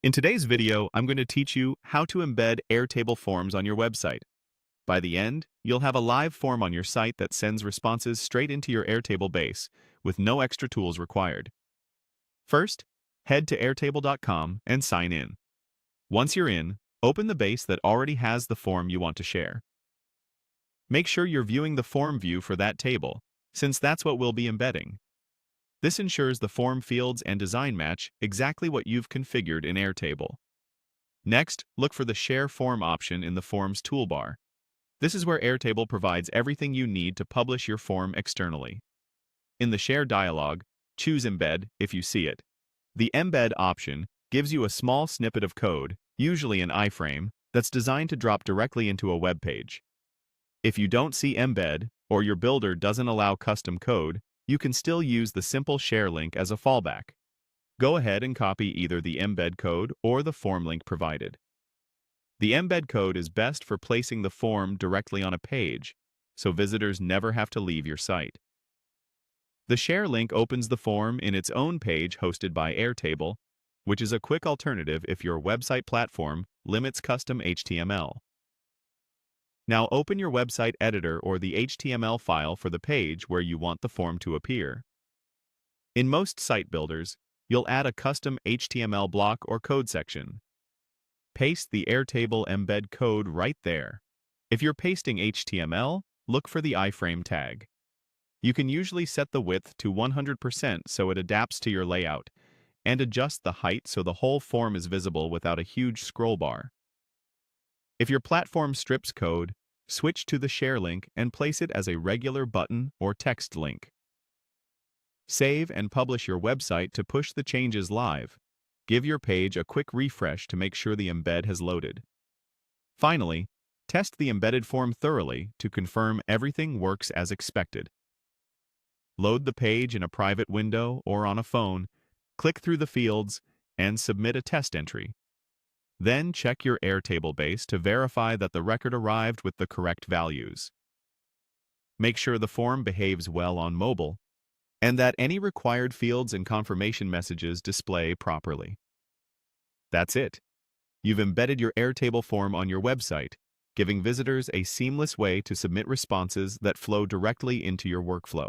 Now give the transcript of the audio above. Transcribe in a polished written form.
In today's video, I'm going to teach you how to embed Airtable forms on your website. By the end, you'll have a live form on your site that sends responses straight into your Airtable base, with no extra tools required. First, head to airtable.com and sign in. Once you're in, open the base that already has the form you want to share. Make sure you're viewing the form view for that table, since that's what we'll be embedding. This ensures the form fields and design match exactly what you've configured in Airtable. Next, look for the Share Form option in the Forms toolbar. This is where Airtable provides everything you need to publish your form externally. In the Share dialog, choose Embed if you see it. The Embed option gives you a small snippet of code, usually an iframe, that's designed to drop directly into a web page. If you don't see Embed, or your builder doesn't allow custom code, you can still use the simple share link as a fallback. Go ahead and copy either the embed code or the form link provided. The embed code is best for placing the form directly on a page, so visitors never have to leave your site. The share link opens the form in its own page hosted by Airtable, which is a quick alternative if your website platform limits custom HTML. Now open your website editor or the HTML file for the page where you want the form to appear. In most site builders, you'll add a custom HTML block or code section. Paste the Airtable embed code right there. If you're pasting HTML, look for the iframe tag. You can usually set the width to 100% so it adapts to your layout, and adjust the height so the whole form is visible without a huge scroll bar. If your platform strips code, switch to the share link and place it as a regular button or text link. Save and publish your website to push the changes live. Give your page a quick refresh to make sure the embed has loaded. Finally, test the embedded form thoroughly to confirm everything works as expected. Load the page in a private window or on a phone, click through the fields, and submit a test entry. Then check your Airtable base to verify that the record arrived with the correct values. Make sure the form behaves well on mobile, and that any required fields and confirmation messages display properly. That's it. You've embedded your Airtable form on your website, giving visitors a seamless way to submit responses that flow directly into your workflow.